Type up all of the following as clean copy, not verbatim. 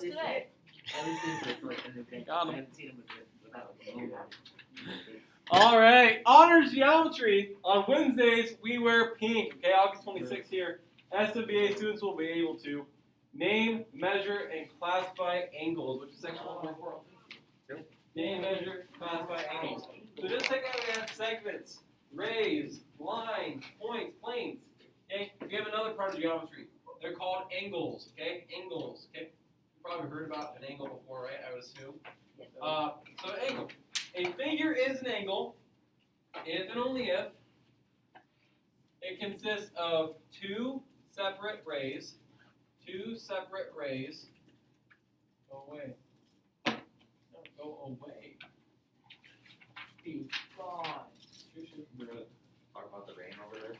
notes today. Got him. All right, honors geometry. On Wednesdays, we wear pink. Okay, August 26th here. SMBA students will be able to name, measure, and classify angles, which is section 1.4. Name, measure, classify angles. So just take out we have segments, rays, lines, points, planes. Okay, we have another part of geometry. They're called angles. Okay, angles. Okay, you probably heard about an angle before, right? I would assume. So angle. A figure is an angle if and only if it consists of two separate rays. Go away. Don't go away. We're gonna talk about the rain over there.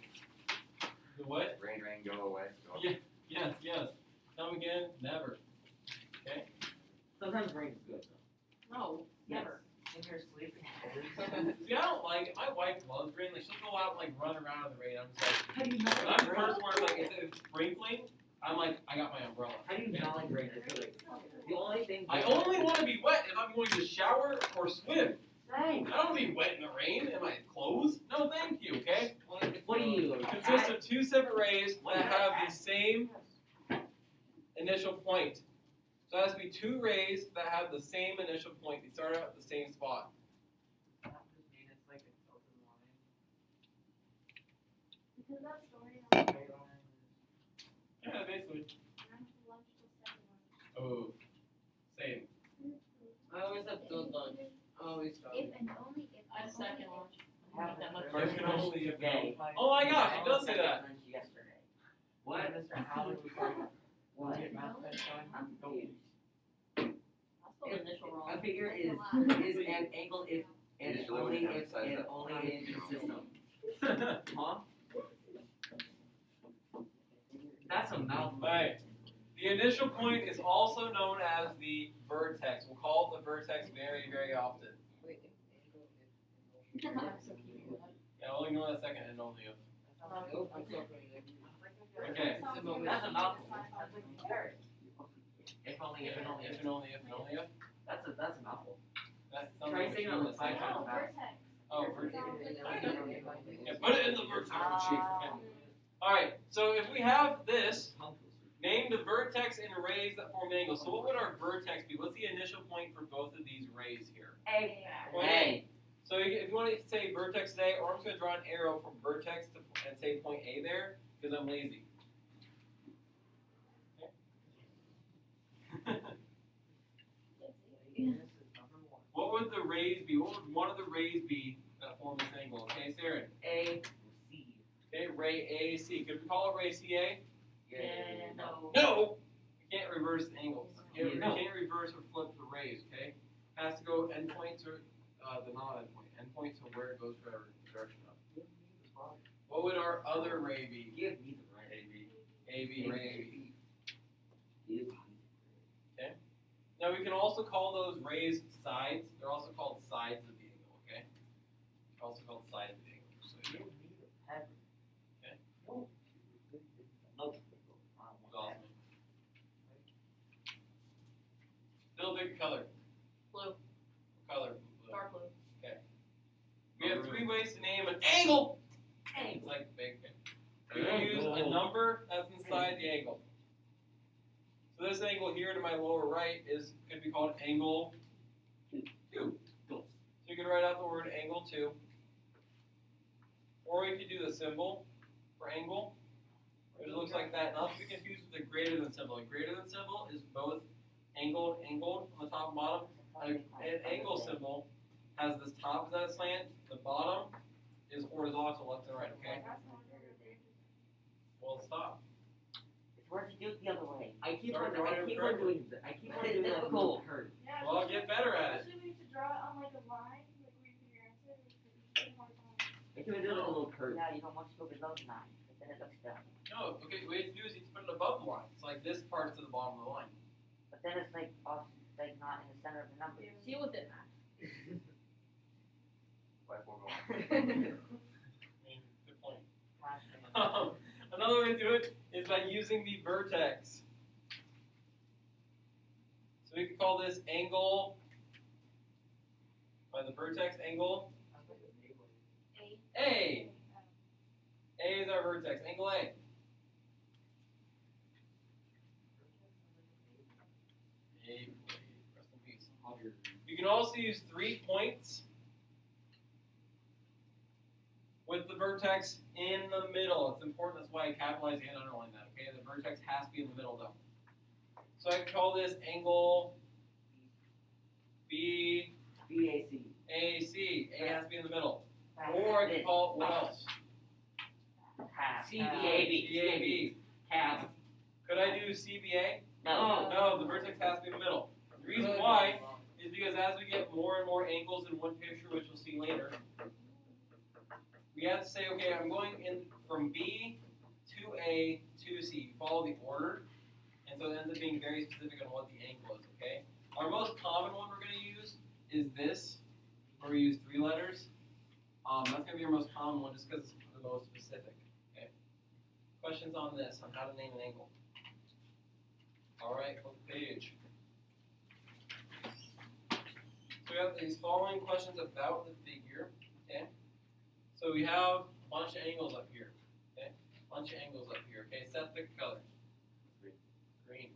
The what? Rain, go away. Yeah. Yes. Come again? Never. Okay. Sometimes rain is good though. No, never. When you're sleeping. See, I don't like it. My wife loves rain. Like, she'll go out and, like, run around in the rain. I'm just like, How do you not when like I'm rain? first where, like, if it's sprinkling, I'm like, I got my umbrella. How do you not like rain? I feel like the only thing. I only want to be wet if I'm going to shower or swim. Same. I don't want to be wet in the rain in my clothes. No, thank you, okay? What do you? It consists of two separate rays that have the same initial point. So it has to be two rays that have the same initial point. They start out at the same spot. Because that story Yeah, basically. I'm to lunch till 7. Oh, same. I always have good lunch. Always. If and only if. I second lunch. Have that much. If and only if. Today. Oh my gosh, it does say that. Lunch yesterday. What? Mr. Howard was like, what? I'm confused. I spelled initial wrong. A figure is an angle if and Usually only when you if emphasize and that only point, in you the know. system. Huh? That's a mouthful. Alright. The initial point is also known as the vertex. We'll call it the vertex very, very often. Yeah, only know that second and only if. Okay. That's a mouthful. If only, if and only, If and only if and only if. That's a mouthful. That's Try something saying it we on should the 5 say. times fast. Vertex. Oh, vertex. Yeah, put it in the vertex. Okay. Alright, so if we have this, name the vertex and rays that form the angle. So what would our vertex be? What's the initial point for both of these rays here? A. Point A. So if you want to say vertex today, or I'm just going to draw an arrow from vertex to, and say point A there, because I'm lazy. Okay. What would the rays be? What would one of the rays be that form this angle? Okay, Sarah. A. C. Okay, ray AC. Could we call it ray CA? Yeah. No. No! We can't reverse the angles. We No. can't reverse or flip the rays, okay? Has to go endpoint to the non-endpoint. Endpoint to where it goes forever, direction up. What would our other ray be? Give me the right. AB, ray AB. Give me. Now we can also call those rays sides. They're also called sides of the angle, okay? They're also called sides of the angle. So Give me the pepper. Okay. No. No. awesome. Still a big color. Blue. What color? Blue. Dark blue. We have three ways to name an angle. Angle. It's like big. We can use a number that's inside the angle. So this angle here to my lower right could be called angle 2. So you could write out the word angle 2. Or you could do the symbol for angle. It looks like that. Not to be confused with the greater than symbol. A greater than symbol is both angled on the top and bottom. An angle symbol has this top is at a slant, the bottom is horizontal left and right, okay? Well, stop. Where to do it the other way? I keep Start on drawing it doing correctly. it difficult. Yeah, Well, get better at it. Especially when you have to draw it on like a line, like where you put your answer, it's really hard time. I can do it a little curve. Yeah, you don't want to go below 9, but then it looks down. No, okay, what you have to do is you have to put it above the line. It's like this part's to the bottom of the line. But then it's like off, like not in the center of the number. See within that. By 4 going. I mean, good point. Another way to do it is by using the vertex. So we could call this angle by the vertex angle A. A is our vertex, angle A. Rest in peace. You can also use 3 points with the vertex in the middle. It's important, that's why I capitalize and underline that, okay? The vertex has to be in the middle though. So I can call this angle B BAC. AC. A has to be in the middle. Or I can call it what else? CBAB. CAB. Half. Could I do CBA? No. No, the vertex has to be in the middle. The reason why is because as we get more and more angles in one picture, which we'll see later, we have to say, okay, I'm going in from B to A to C. Follow the order, and so it ends up being very specific on what the angle is, okay? Our most common one we're going to use is this, where we use 3 letters. That's going to be our most common one just because it's the most specific, okay? Questions on this, on how to name an angle? All right, flip the page. So we have these following questions about the figure, okay? So we have a bunch of angles up here, okay? Bunch of angles up here, okay? Seth, pick a color. Green.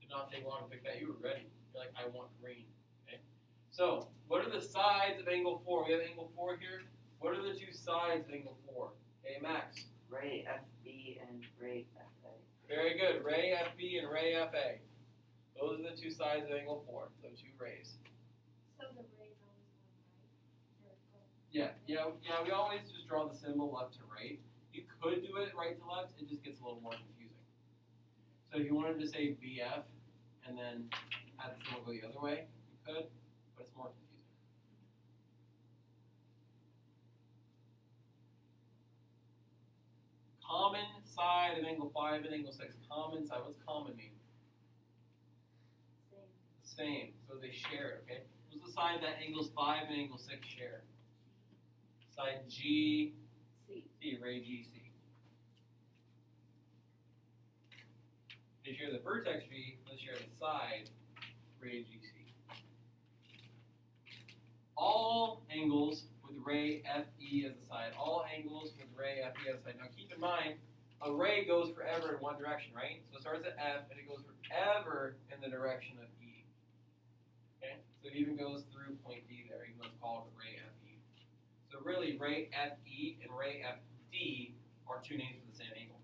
Did not take long to pick that. You were ready. You're like, I want green, okay? So, what are the sides of angle 4? We have angle 4 here. What are the 2 sides of angle 4? Okay, Max. Ray FB and Ray FA. Very good. Ray FB and Ray FA. Those are the 2 sides of angle 4. So 2 rays. So the ray's always on right. Yeah. We always just draw the symbol left to right. You could do it right to left. It just gets a little more confusing. So if you wanted to say BF and then have the symbol go the other way, you could, but it's more confusing. Common side of angle 5 and angle 6. Common side. What's common mean? Same. So they share it, okay? What's the side that angles 5 and angle 6 share? Side G, C, ray GC. They share the vertex G, let's share the side, ray GC. All angles with ray FE as a side. All angles with ray FE as a side. Now keep in mind, a ray goes forever in one direction, right? So it starts at F and it goes forever in the direction of E. Okay? So it even goes through point D there, even though it's called ray FE. So really, ray FE and ray FD are 2 names for the same angle.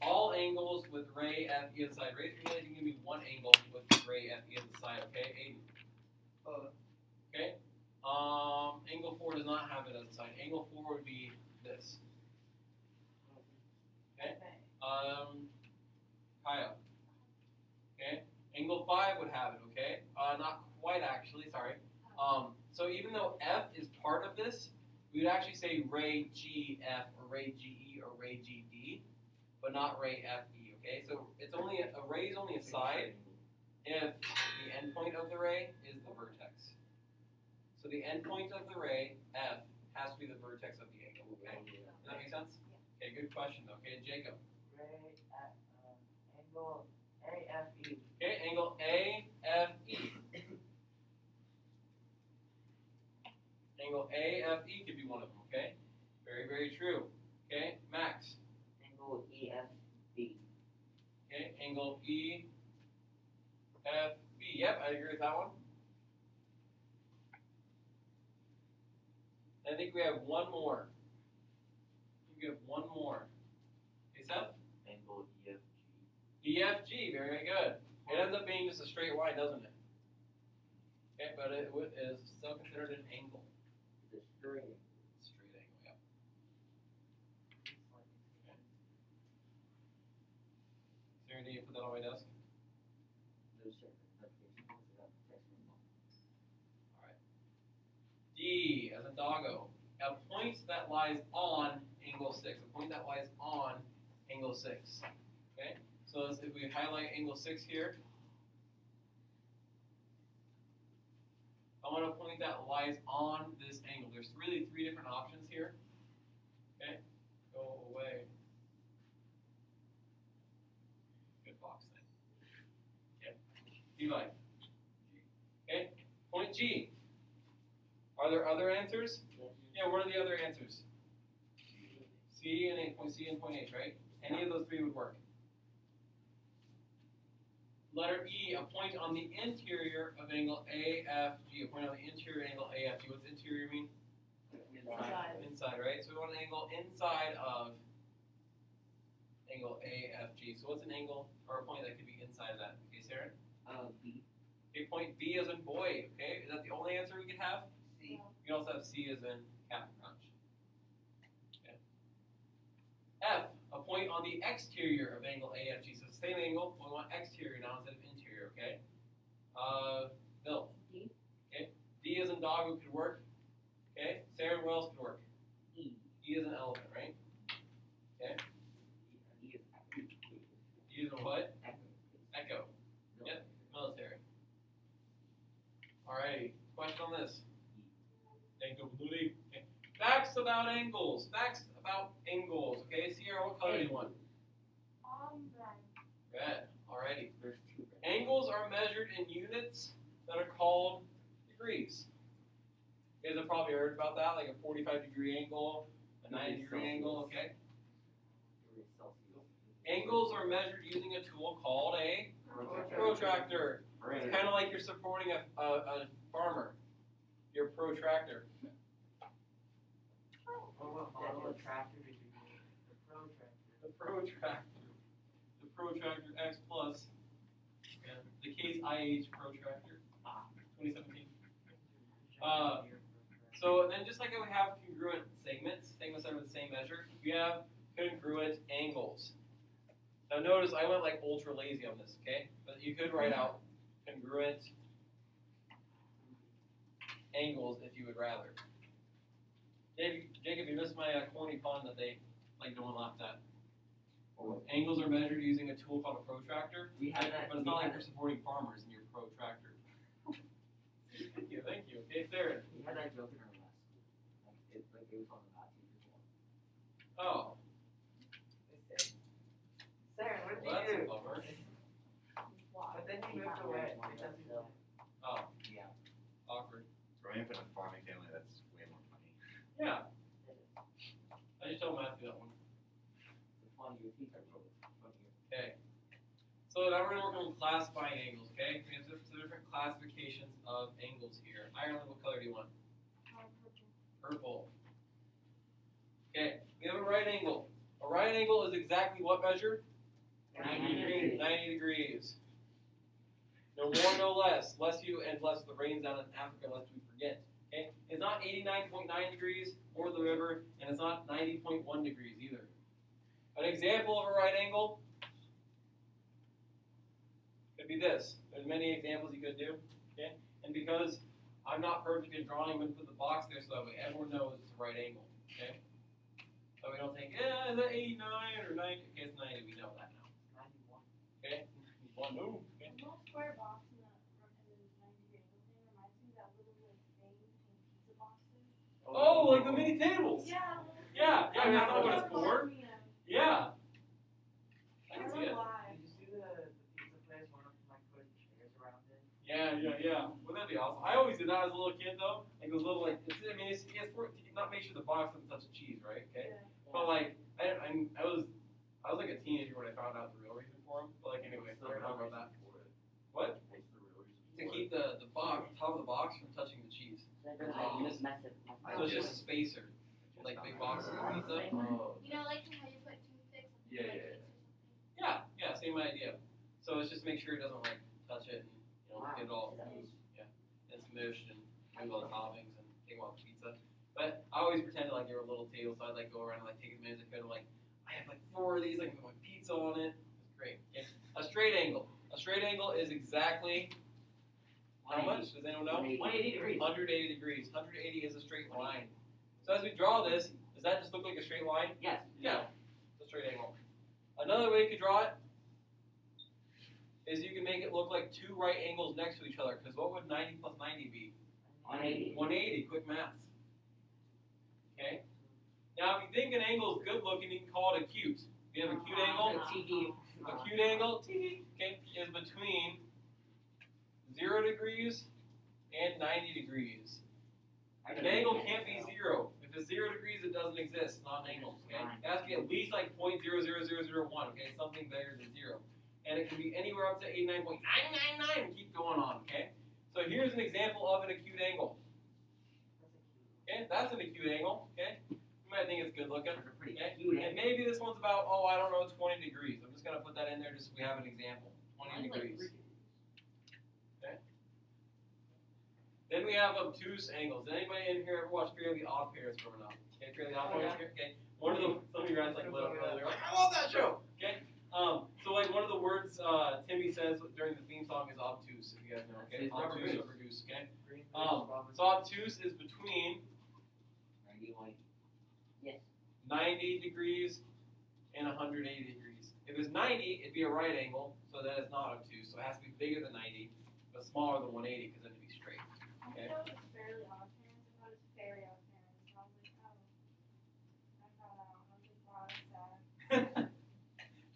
All angles with ray FE as a side. Raise your hand if you can give me one angle with ray FE as a side, okay? Aiden. Okay? Angle 4 does not have it as a side. Angle 4 would be this. Okay? Kaya. Okay? Angle 5 would have it, okay? Not quite actually, sorry. So even though F is part of this, we would actually say ray GF or ray GE or ray GD, but not ray FE, okay? So it's only a ray is only a side if the endpoint of the ray is the vertex. So the endpoint of the ray, F, has to be the vertex of the angle, okay? Does that make sense? Okay, good question though. Okay, Jacob. Angle AFE. Okay, angle AFE. Angle AFE could be one of them, okay? Very, very true. Okay, Max. Angle EFB. Okay, angle EFB. Yep, I agree with that one. I think we have one more. We have one more. Okay, Seth? Angle EFG. EFG, very good. It ends up being just a straight line, doesn't it? Okay, but it is still considered an angle. The straight. Straight angle, yeah. Okay. Is there any need to put that on my desk? No, sir. Alright. D as a doggo. A point that lies on angle 6. A point that lies on angle 6. Okay? So if we highlight angle 6 here, I want a point that lies on this angle. There's really 3 different options here. Okay? Go away. Good box thing. Yep. Levi. Okay. Point G. Are there other answers? Yeah. What are the other answers? C and A. Point C and point H. Right. Any of those three would work. Letter E, a point on the interior of angle AFG. A point on the interior angle AFG. What's interior mean? Inside. Inside, right? So we want an angle inside of angle AFG. So what's an angle or a point that could be inside of that? Okay, Sarah? B. Okay, point B as in boy. Okay, is that the only answer we could have? C. You can also have C as in Captain Crunch. Okay. F, a point on the exterior of angle AFG. So same angle, but we want exterior now instead of interior, okay? Bill. D. Okay. D as in dog could work. Okay. Sarah, what else could work? E. E as an elephant, right? Okay. E is E as in what? echo. Echo. Yep. Military. Alrighty. Question on this. Thank you, Blue. Okay. Facts about angles. Facts about angles. Okay, Sierra, what color do you want? Red. Red. Alrighty. There's two. Angles are measured in units that are called degrees. You guys have probably heard about that, like a 45-degree angle, a 90-degree angle, okay? Angles are measured using a tool called a protractor. It's kind of like you're supporting a farmer. Your protractor. Follow a tractor to do the protractor. The protractor. The protractor X plus. Yeah. The case IH protractor. 2017. So then just like we have congruent segments that are the same measure, we have congruent angles. Now notice I went like ultra lazy on this, okay? But you could write out congruent angles if you would rather. Jacob, you missed my corny pun that they like no one laughed at. Angles are measured using a tool called a protractor. We had that. But it's not like you're supporting farmers in your protractor. Thank you, thank you. Okay, Sarah. We had that joke in our last school. It was on the math teacher's one. Oh, Sarah, what well, that's a bummer. But then you moved away. Oh, Yeah. awkward. Growing up in a farming family, that's way more funny. Yeah. I just told Matthew that one. It's funny, your teeth are probably funnier. Okay. So now we're gonna work on classifying angles, okay? We have some different classifications of angles here. Ireland, what color do you want? Purple. Okay, we have a right angle. A right angle is exactly what measure? 90 degrees. 90 degrees. No more, no less. Less the rains down in Africa, lest we forget. Okay? It's not 89.9 degrees or the river, and it's not 90.1 degrees either. An example of a right angle could be this. There's many examples you could do. Okay? And because I'm not perfect in drawing, I'm going to put the box there so that way everyone knows it's a right angle. Okay? So we don't think, is that 89 or 90? Okay, it's 90. We know that now. 91. Okay? One move. Okay? The little square box in the 90-degree angle thing reminds me of that little like thing between pizza boxes. Oh, like the mini tables. Yeah. Yeah, That's that's not what it's what for. reminds me of. Yeah. I I can don't see it. know why. Did you see the pizza place where like putting chairs around it? Yeah. Wouldn't that be awesome? I always did that as a little kid though. Like those little like, it's for not make sure the box doesn't touch the cheese, right? Okay. Yeah. But like, I was like a teenager when I found out the real reason for them. But like anyway, we're not talking about that. What? To keep the box, top of the box from touching the cheese. So it's just a spacer, like big boxes of pizza. Oh. You know, like how you put toothpicks on Yeah, pizza yeah, or something? Yeah, same idea. So it's just make sure it doesn't like touch it and get it all and smushed and move all the toppings and take off the pizza. But I always pretended like they were little tables, so I'd like go around and like take as many as I could. And, like I have like 4 of these, like with my pizza on it. It's great. Okay. A straight angle. A straight angle is exactly how much? Does anyone know? 180 degrees. 180 degrees. 180 is a straight line. So as we draw this, does that just look like a straight line? Yes. Yeah, it's a straight angle. Another way you could draw it is you can make it look like 2 right angles next to each other. Because what would 90 plus 90 be? 180. 180. Quick maths. Okay. Now, if you think an angle is good looking, you can call it acute. You have acute angle. TD. Acute angle, TD, okay, is between 0 degrees and 90 degrees. An angle can't be 0. If it's 0 degrees, it doesn't exist. It's not an angle. Okay? It has to be at least like 0.00001. Okay, something bigger than 0. And it can be anywhere up to 89.999 and keep going on. Okay. So here's an example of an acute angle. Okay, that's an acute angle. Okay, you might think it's good looking. Okay, and maybe this one's about 20 degrees. I'm just gonna put that in there just so we have an example. 20 degrees. Okay. Then we have obtuse angles. Did anybody in here ever watch Fairly Odd Parents growing up? Okay, Fairly Odd Parents here. Okay, one of the some of you guys like little they're like, I love that show. Okay, so like one of the words Timmy says during the theme song is obtuse. If you guys know, okay, obtuse or goose. Okay, so obtuse is between 90 degrees and 180 degrees. If it's 90, it'd be a right angle, so that it's not obtuse. So it has to be bigger than 90, but smaller than 180 because then it'd be straight. Okay. I thought it was Fairly Odd Parents. I thought it was Fairy Odd Parents. And I was like, oh. I found out. I was like, wow, that's sad.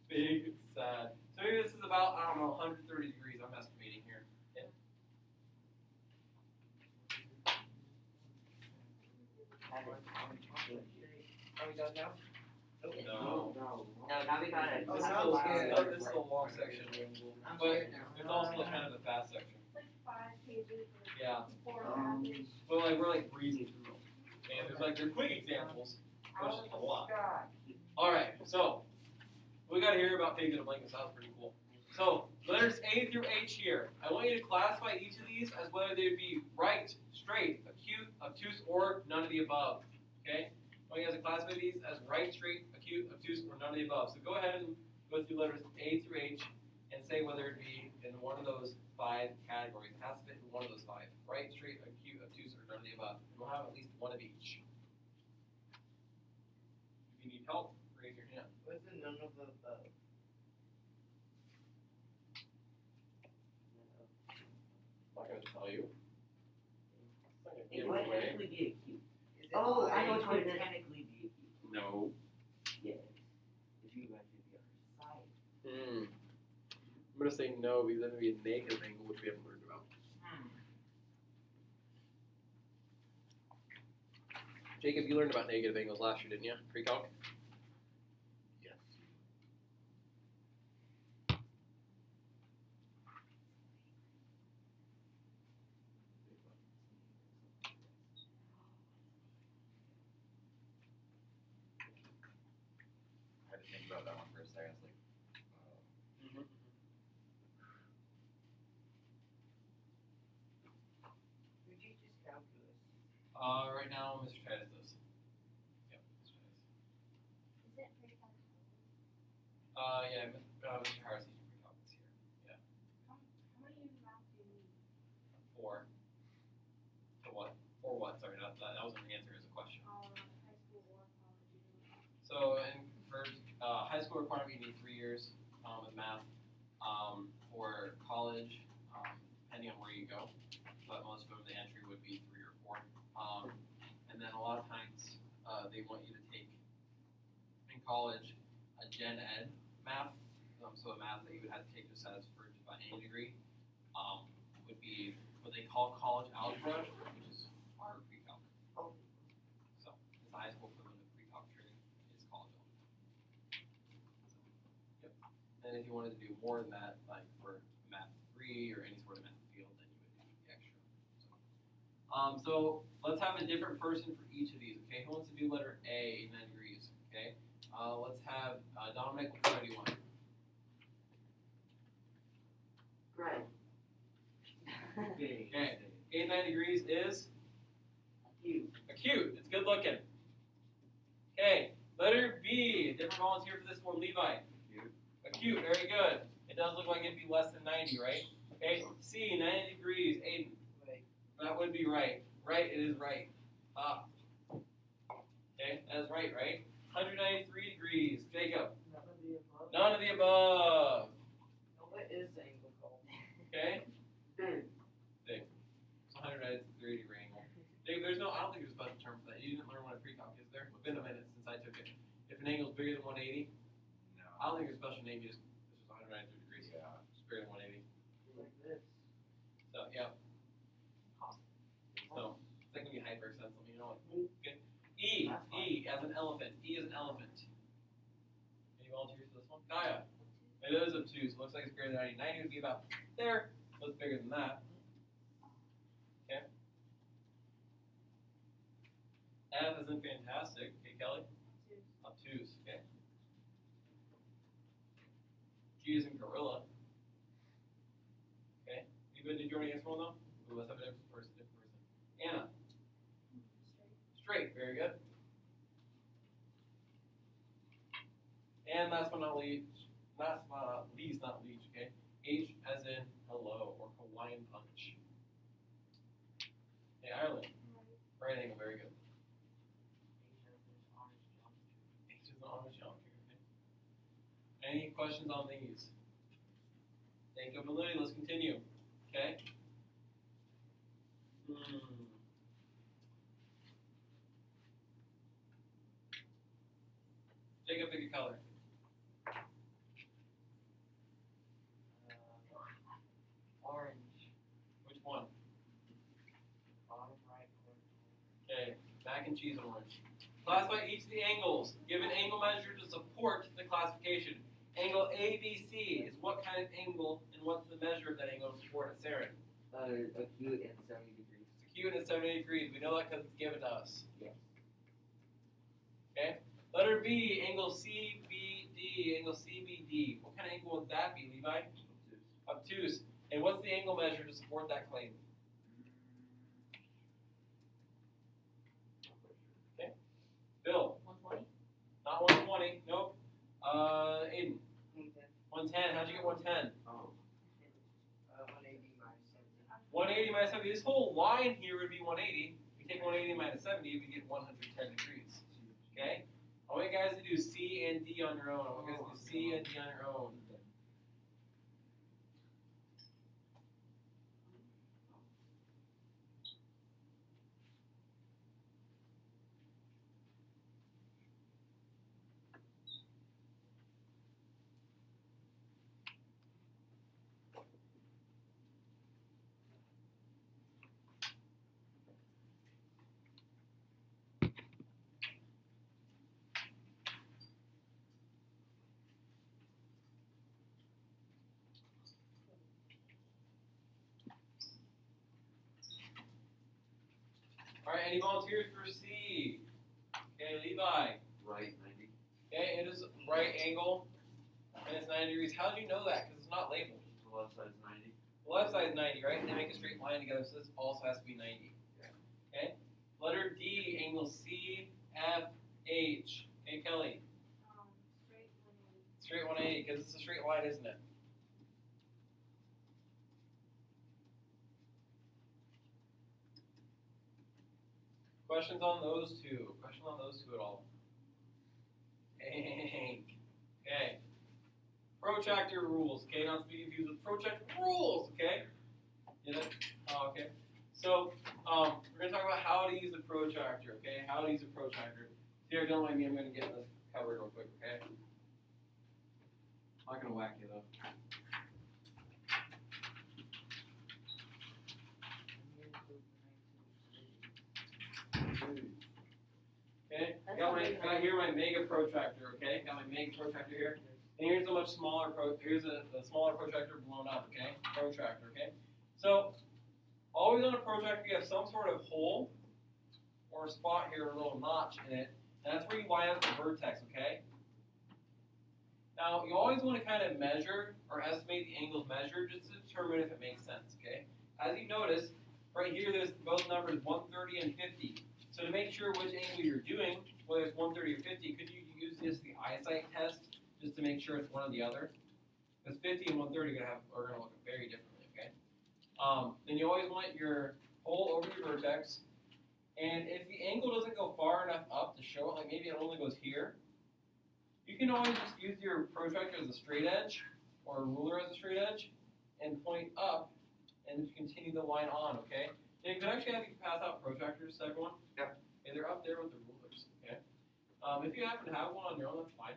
Big sad. So maybe this is about 130 degrees. I'm estimating here. Yeah. Are we done now? No. No, now we got it. Oh, This is sounds good. this is a long section, I'm but scared now. it's also kind of a fast section. It's like 5 pages or Yeah. 4 pages. But like we're like breezing through them. And there's like they're quick examples, which is a lot. All right, so we got to hear about pigs in a blanket. Sounds pretty cool. So letters A through H here. I want you to classify each of these as whether they would be right, straight, acute, obtuse, or none of the above. Okay. I want you guys to classify these as right, straight, acute, obtuse, or none of the above. So go ahead and go through letters A through H and say whether it be in one of those 5 categories. It has to fit in one of those 5. Right, straight, acute, obtuse, or none of the above. And we'll have at least one of each. If you need help, raise your hand. What's the none of the above? I'm not going to tell you. It might technically be acute. Is it Oh, I know I- which one it is. Technically be acute. No. Yes. If you actually be on her side. I'm going to say no because then it would be a negative angle, which we haven't learned about. Jacob, you learned about negative angles last year, didn't you? Pre-calc? Yes. I had to think about that one for a second. I was like, Who teaches calculus? Right now, Mr. Titus does. Yep, Mr. Titus. Is it pretty fun? Yeah, Mr. Harris teaching pre-calc this year. How many math do you need? 4. For what? For what? Sorry, that wasn't the answer as a question. High school or college usually. So, for high school requirement, you need 3 years with math. For college, depending on where you go, but most of them, the entry would be 3 or 4. And then a lot of times, they want you to take, in college, a gen ed math. So a math that you would have to take just as for any degree would be what they call college algebra, which is our pre-calc. Oh. So it's the high school equivalent of pre-calc training is college algebra. So, yep. And if you wanted to do more than that, like for math 3 or any sort of math field, then you would do the extra. So let's have a different person for each of these. Okay, who wants to do letter A, 89 degrees? Okay. Let's have Dominic. What kind do you want? Right. Okay. 89 degrees is Acute. acute. It's good looking. Okay. Letter B. Different volunteer for this one, Levi. Acute. Very good. It does look like it'd be less than 90, right? Okay. C. 90 degrees. Aiden. Wait. That would be right. Right. It is right. Okay. That is right. Right. 193 degrees. Jacob. None of the above? None of the above. What is the angle called? Okay. Big. It's 193 degree angle. Dave, there's no. I don't think there's a special term for that. You didn't learn what a pre-calc is there. It's been a minute since I took it. If an angle is bigger than 180, no. I don't think there's a special name. You just this is 193 degrees. Yeah. It's bigger than 180. Like this. So as an elephant. E is an elephant. Any volunteers for this one? Kaya. It is obtuse. It looks like it's greater than 90. 90 would be about there. So it's bigger than that. Okay. F is in fantastic. Okay, Kelly? Obtuse. Okay. G is in gorilla. Okay. Did you already answer one though? Ooh, let's have a different person. Anna. Straight. Very good. And last but not least, not least, okay? H as in hello or Hawaiian punch. Hey, Ireland. Right angle, very good. H is an honest geometry, okay? Any questions on these? Thank you, Validity. Let's continue. Okay? Jacob, pick a color. Orange. Which one? Bottom right corner. Okay, mac and cheese orange. Classify each of the angles. Give an angle measure to support the classification. Angle ABC is what kind of angle, and what's the measure of that angle to support it, Saren? Acute and 70 degrees. It's acute and 78 degrees. We know that because it's given to us. Yes. Okay. Letter B, angle CBD. Angle CBD. What kind of angle would that be, Levi? Obtuse. And what's the angle measure to support that claim? Okay. Bill. 120. Not 120. Nope. Aiden. 110. How'd you get 110? 180 minus 70. 180 minus 70. This whole line here would be 180. If you take 180 minus 70, you get 110 degrees. Okay? I want you guys to do C and D on your own. I want you guys to do C and D on your own. All right, any volunteers for C? Okay, Levi. Right, 90. Okay, it is right angle, and it's 90 degrees. How do you know that? Because it's not labeled. The left side's 90. The left side is 90, right? And they make a straight line together, so this also has to be 90. Okay? Letter D, angle CFH. Okay, Kelly. Straight 180. Straight 180, because it's a straight line, isn't it? Questions on those two? Questions on those two at all? Hank. Okay. Protractor rules. Okay, not to be confused with protractor rules. Okay. Get it? Oh, okay. So we're gonna talk about how to use a protractor. Okay, how to use a protractor. Here, don't mind me. I'm gonna get this covered real quick. Okay. I'm not gonna whack you though. Okay, got here my mega protractor. Okay, got my mega protractor here. And here's a much smaller here's a smaller protractor blown up. Okay, protractor. Okay, so always on a protractor you have some sort of hole or a spot here, a little notch in it, and that's where you line up the vertex. Okay. Now you always want to kind of measure or estimate the angles measured just to determine if it makes sense. Okay, as you notice, right here there's both numbers 130 and 50. So to make sure which angle you're doing, whether it's 130 or 50, could you use this the eyesight test just to make sure it's one or the other? Because 50 and 130 are gonna look very differently. Okay. Then you always want your hole over your vertex, and if the angle doesn't go far enough up to show it, like maybe it only goes here, you can always just use your protractor as a straight edge or a ruler as a straight edge and point up and continue the line on. Okay. And you can actually have you pass out protractors to everyone. Yep. Okay, they're up there with the rulers. Okay. If you happen to have one on your own, that's fine.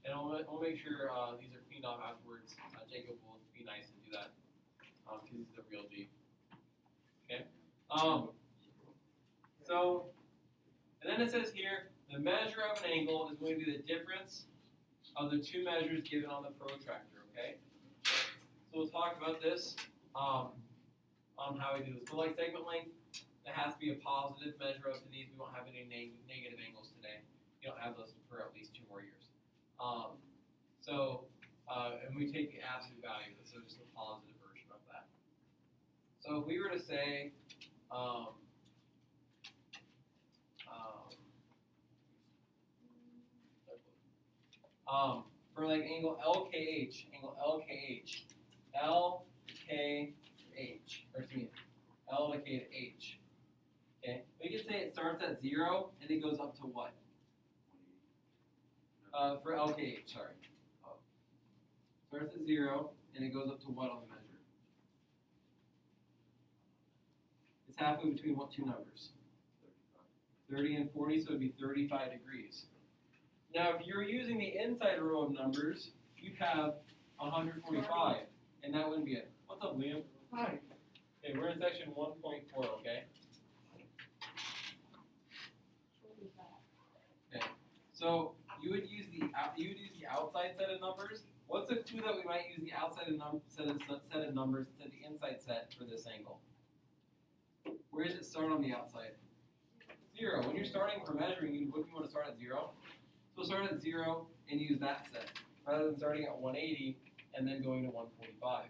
And I'll make sure these are cleaned off afterwards. Jacob will be nice and do that because he's the real G. Okay. And then then it says here, the measure of an angle is going to be the difference of the two measures given on the protractor, okay? So we'll talk about this, on how we do this. So like segment length, it has to be a positive measure up to these. We won't have any negative angles today. We don't have those for at least 2 more years. And we take the absolute value, so just a positive version of that. So if we were to say, for like angle LKH, L to K to H. Okay, we could say it starts at 0 and it goes up to what? For LKH, sorry. Starts at 0 and it goes up to what on the measure? It's halfway between what two numbers? 30 and 40, so it'd be 35 degrees. Now, if you're using the inside row of numbers, you'd have 145, and that wouldn't be it. What's up, Liam? Hi. Okay, we're in section 1.4, okay? Okay, so you would use the outside set of numbers. What's a clue that we might use the outside set of numbers instead of the inside set for this angle? Where does it start on the outside? 0. When you're starting for measuring, you want to start at 0. So start at 0 and use that set, rather than starting at 180 and then going to 145.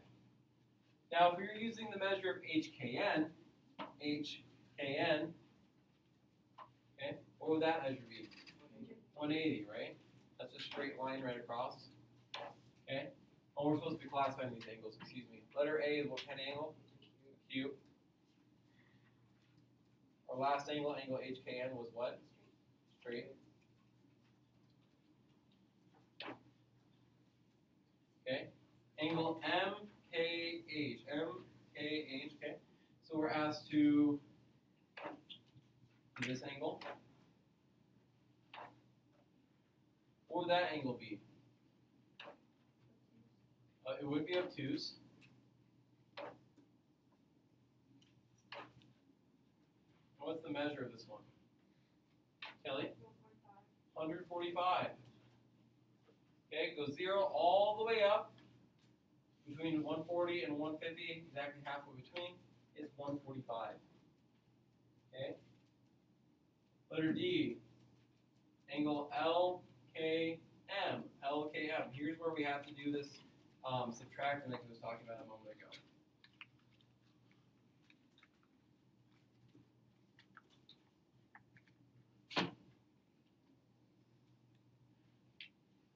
Now, if you're using the measure of HKN, okay, what would that measure be? 180, right? That's a straight line right across. Okay? Oh, we're supposed to be classifying these angles, excuse me. Letter A is what kind of angle? Acute. Our last angle, angle HKN, was what? Straight. Okay? Angle MKH. Okay? So we're asked to do this angle. What would that angle be? It would be obtuse. What's the measure of this one? Kelly? 145. Okay, it goes 0 all the way up between 140 and 150, exactly halfway between, is 145. Okay? Letter D, angle LKM. Here's where we have to do this subtraction that I was talking about a moment ago.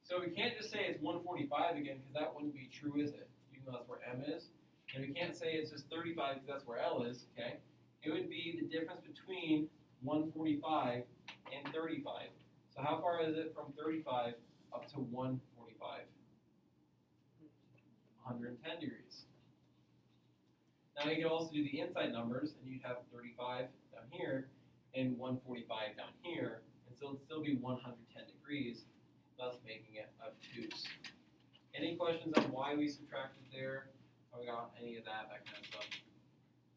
So we can't just say it's 145 again, because that wouldn't be true, is it? Even though that's where M is. And we can't say it's just 35 because that's where L is, okay? It would be the difference between 145 and 35. So how far is it from 35 up to 145? 110 degrees. Now you can also do the inside numbers, and you'd have 35 down here and 145 down here, and so it'd still be 110 degrees, thus making it obtuse. Any questions on why we subtracted there? How we got any of that kind of stuff?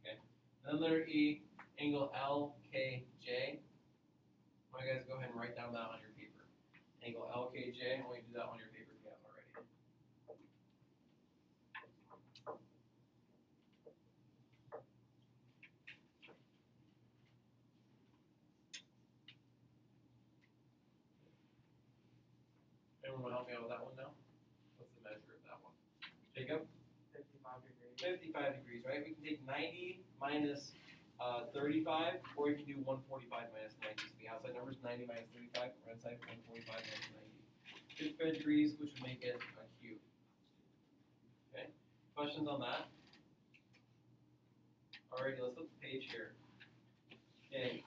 Okay. And then letter E, angle LKJ. Why don't you guys go ahead and write down that on your paper? Angle LKJ, I want you to do that on your paper if you haven't already. Anyone want to help me out with that one now? What's the measure of that one? Jacob? 55 degrees. 55 degrees, right? We can take 90 minus 35, or you can do 145 minus 90. So the outside number is 90 minus 35, or inside 145 minus 90. 55 degrees, which would make it a cube. Okay? Questions on that? Alrighty, let's flip the page here. Okay.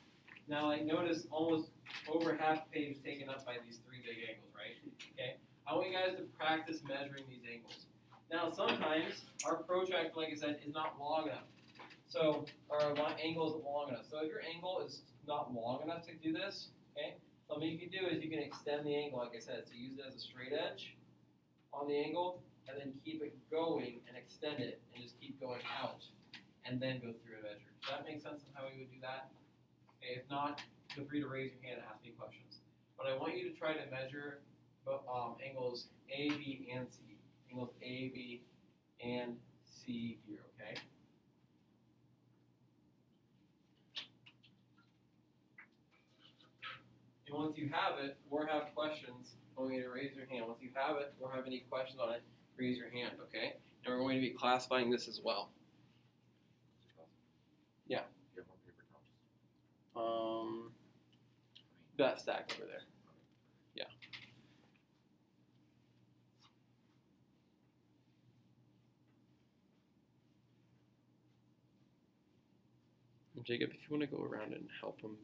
Now, like, notice almost over half the page is taken up by these 3 big angles, right? Okay? I want you guys to practice measuring these angles. Now, sometimes our protractor, like I said, is not long enough. So our angle isn't long enough. So if your angle is not long enough to do this, okay, something you can do is you can extend the angle, like I said. So use it as a straight edge on the angle, and then keep it going and extend it, and just keep going out, and then go through a measure. Does that make sense on how we would do that? Okay, if not, feel free to raise your hand and ask me questions. But I want you to try to measure angles A, B, and C. Angles A, B, and C here, okay? And once you have it, or have questions, I want you to raise your hand. Once you have it, or have any questions on it, raise your hand, okay? And we're going to be classifying this as well. Yeah. You have one paper towel. That stack over there. Yeah. And Jacob, if you want to go around and help them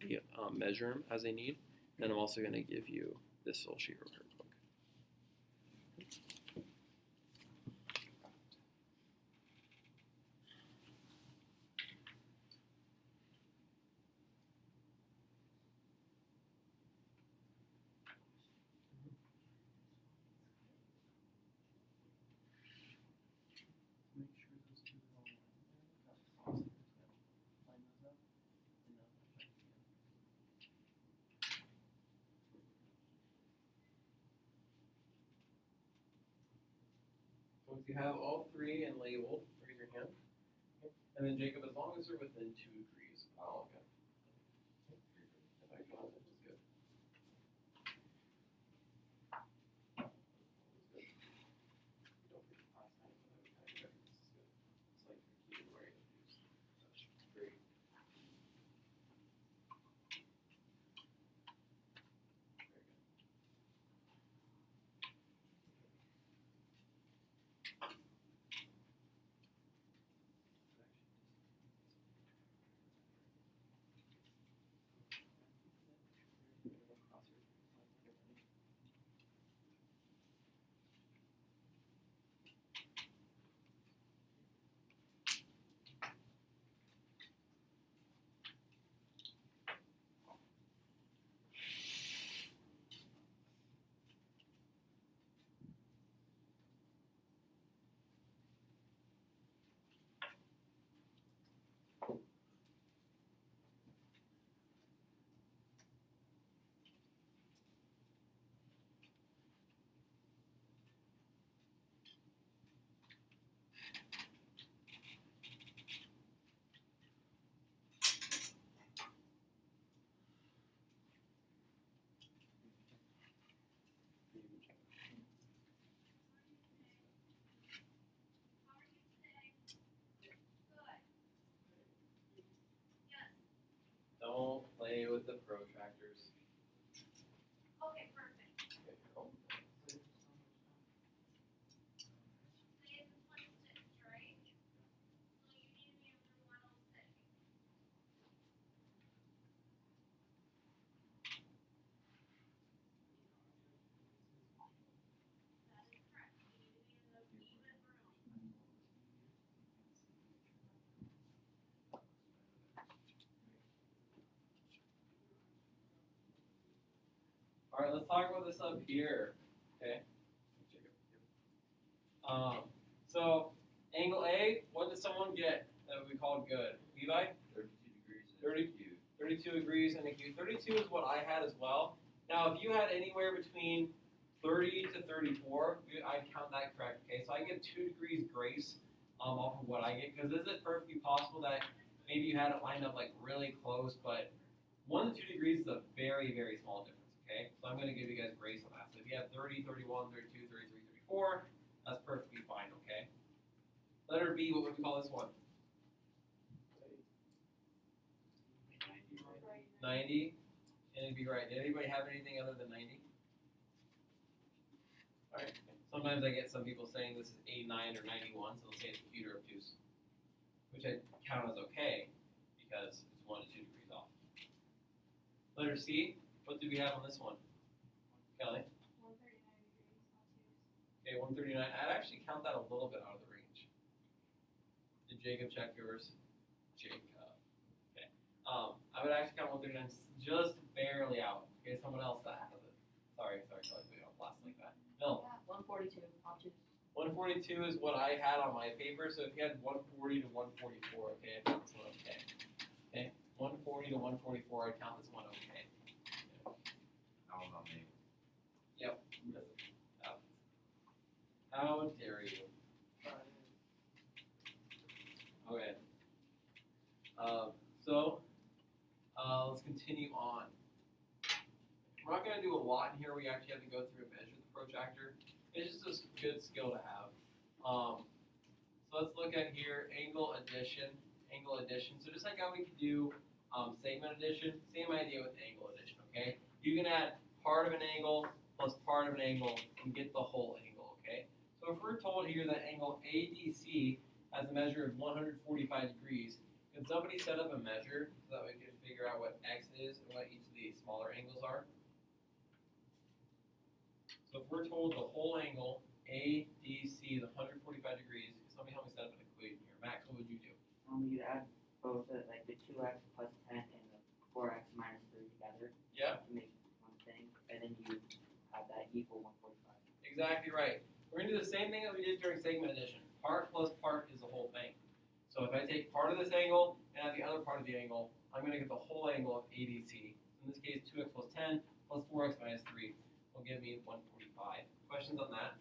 measure them as they need, then I'm also going to give you this little sheet real quick. Make sure those two are all lined up. Line those up. And now back again. Once you have all three and labeled, raise your hand. Okay. And then Jacob, as long as they're within 2 degrees. Oh, okay. If I got it, it's good. Don't forget last time, but I would kind of this is good. It's like your key where you use. That's great. Very good. Don't play with the protractors. Okay, perfect. Okay, cool. Say it's 26, right? So you need to be under 106. That is correct. You need to be in the even room. All right, let's talk about this up here. Okay. So angle A, what did someone get that we called good? Levi? 32 degrees. 32 degrees and a Q. 32 is what I had as well. Now, if you had anywhere between 30 to 34, I'd count that correct. Okay, so I get 2 degrees grace off of what I get. Because is it perfectly possible that maybe you had it lined up like really close, but 1 to 2 degrees is a very, very small difference. Okay, so I'm going to give you guys grace on that. So if you have 30, 31, 32, 33, 34, that's perfectly fine. Okay. Letter B, what would we call this one? 90, and it'd be right. Did anybody have anything other than 90? Alright. Sometimes I get some people saying this is 89 or 91, so they'll say it's computer obtuse, which I count as okay because it's 1 to 2 degrees off. Letter C, what do we have on this one? Kelly? 139 degrees, obtuse. Okay, 139. I'd actually count that a little bit out of the range. Did Jacob check yours? Jacob. Okay. I would actually count 139 just barely out. Okay, someone else that has it. Sorry, Kelly, we don't blast like that. No. Yeah, 142, obtuse. 142 is what I had on my paper, so if you had 140 to 144, okay, that's what okay. Okay, 140 to 144, I count this one okay. How about me? How dare you? Okay. Let's continue on. We're not gonna do a lot in here. We actually have to go through and measure the protractor. It's just a good skill to have. So let's look at here angle addition. So just like how we could do segment addition, same idea with angle addition. Okay, you can add part of an angle plus part of an angle and get the whole angle. Okay, so if we're told here that angle ADC has a measure of 145 degrees, can somebody set up a measure so that we can figure out what x is and what each of these smaller angles are? So if we're told the whole angle ADC is 145 degrees, can somebody help me set up an equation here? Max, what would you do? You add both like the 2x plus 10 and the 4x minus 3 together. Yeah. To make one thing, and then you have that equal 145. Exactly right. We're going to do the same thing that we did during segment addition. Part plus part is the whole thing. So if I take part of this angle and add the other part of the angle, I'm going to get the whole angle of ADC. In this case, 2x plus 10 plus 4x minus 3 will give me 145. Questions on that?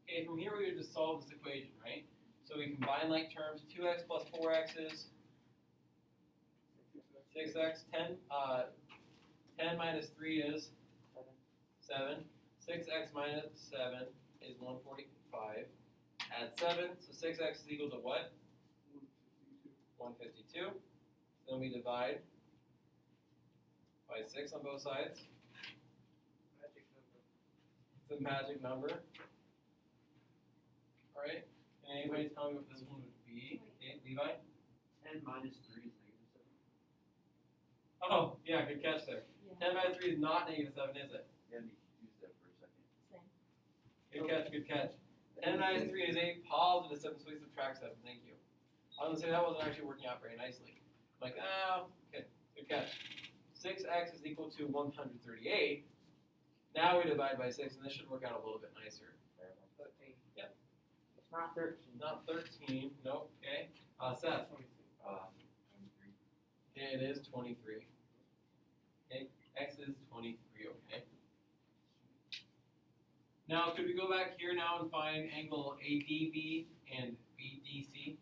Okay, from here we would just solve this equation, right? So we combine like terms. 2x plus 4x is 6x. 10 minus 3 is 7. 6x minus 7 is 145. Add 7, so 6x is equal to what? 152. So then we divide by 6 on both sides. It's a magic number. Alright, can anybody tell me what this one would be? Okay, Levi? 10 minus 3 is -7. Oh, yeah, good catch there. 10 minus 3 is not -7, is it? Yeah, me use that for a second. Good catch, good catch. 10 minus 3 is 8, positive 7, so we subtract 7, thank you. I was going to say that wasn't actually working out very nicely. I'm like, okay, good catch. 6x is equal to 138. Now we divide by 6, and this should work out a little bit nicer. Yep. It's not 13. Not 13, nope, okay. Seth. 23. Okay, it is 23. Okay, x is 23, okay. Now, could we go back here now and find angle ADB and BDC?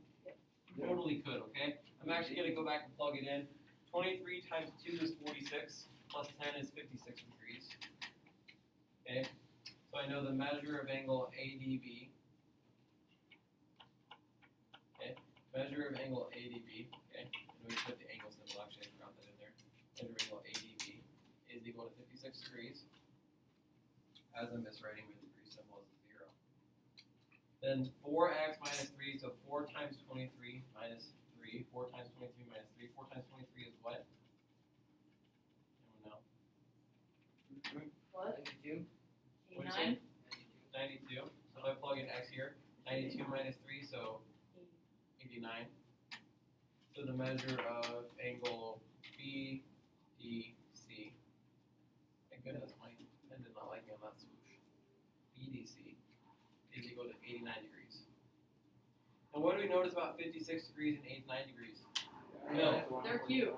Totally could, okay? I'm actually going to go back and plug it in. 23 times 2 is 46, plus 10 is 56 degrees. Okay, so I know the measure of angle ADB. Okay, measure of angle ADB. Okay, and we put the angle symbol, actually, I forgot that in there. Measure of angle ADB is equal to 56 degrees. As I'm miswriting, with the degree symbol is 0. Then 4x minus 3, so 4 times 23 minus 3. 4 times 23 minus 3. 4 times 23 is what? Anyone know? What? 92? What do you say? 92. So if I plug in x here, 92 minus 3, so 89. So the measure of angle BDC. Thank goodness, my pen did not like me on that swoosh. BDC is equal to 89 degrees. And what do we notice about 56 degrees and 89 degrees? No. They're cute.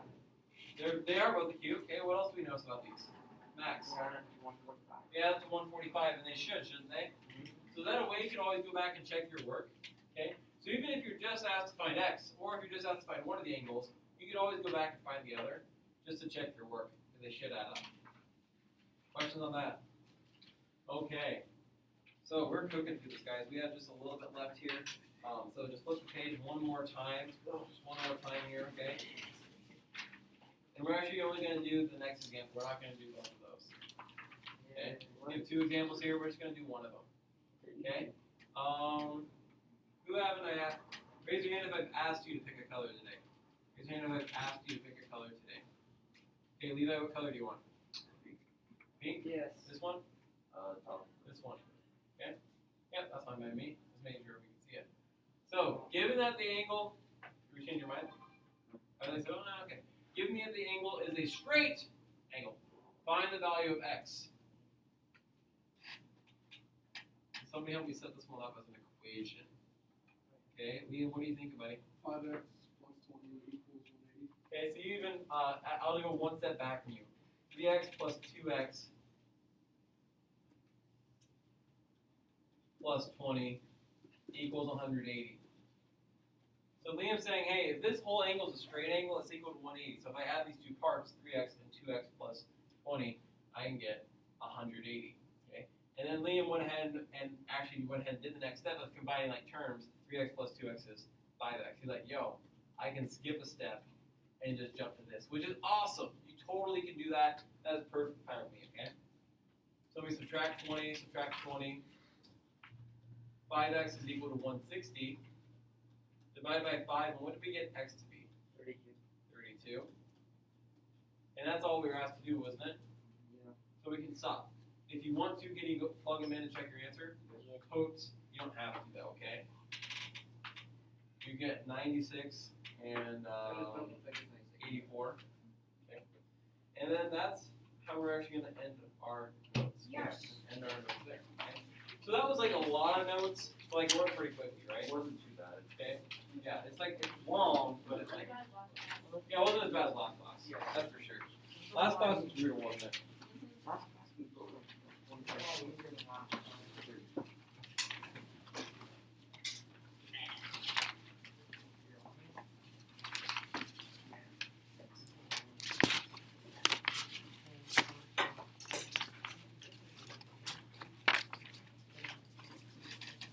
They are both acute. Okay, what else do we notice about these? Max. 145. Yeah, that's 145, and they shouldn't they? So that way you can always go back and check your work. Okay? So even if you're just asked to find x, or if you're just asked to find one of the angles, you can always go back and find the other, just to check your work, because they should add up. Questions on that? Okay. So we're cooking through this, guys. We have just a little bit left here. So just flip the page one more time. Just one more time here, okay? And we're actually only going to do the next example. We're not going to do both of those. Okay? We have 2 examples here. We're just going to do one of them. Okay? Who haven't I asked? Raise your hand if I've asked you to pick a color today. Raise your hand if I've asked you to pick a color today. Okay, Levi, what color do you want? Pink? Yes. This one? Top. This one. Okay? Yep, that's fine by me. Just making sure we can see it. So, given that the angle, did we change your mind? I was like, oh, no, okay. Given that the angle is a straight angle, find the value of x. Somebody help me set this one up as an equation. Okay, Liam, what do you think, buddy? 5x plus 20 equals Okay, so you even, I'll go one step back from you. 3x plus 2x plus 20 equals 180. So Liam's saying, hey, if this whole angle is a straight angle, it's equal to 180. So if I add these two parts, 3x and 2x plus 20, I can get 180. Okay? And then Liam went ahead and actually went ahead and did the next step of combining like terms. 3x plus 2x is 5x. He's like, yo, I can skip a step and just jump to this, which is awesome. You totally can do that. That is perfect fine with me, okay? So we subtract 20, 5x is equal to 160. Divide by 5, and what did we get x to be? 32. 32. And that's all we were asked to do, wasn't it? Yeah. So we can stop. If you want to, can you go plug them in and check your answer? Quotes, you don't have to though, okay? You get 96 and 84. Okay. And then that's how we're actually going to end our notes. Yes. End our notes there. Okay. So that was like a lot of notes, but like it went pretty quickly, right? It wasn't too bad. Okay. Yeah, it's like it's long, but it's like yeah, it wasn't as bad as last class. That's for sure. Last class was brutal, wasn't it? Last class we put like 1.2 years in the last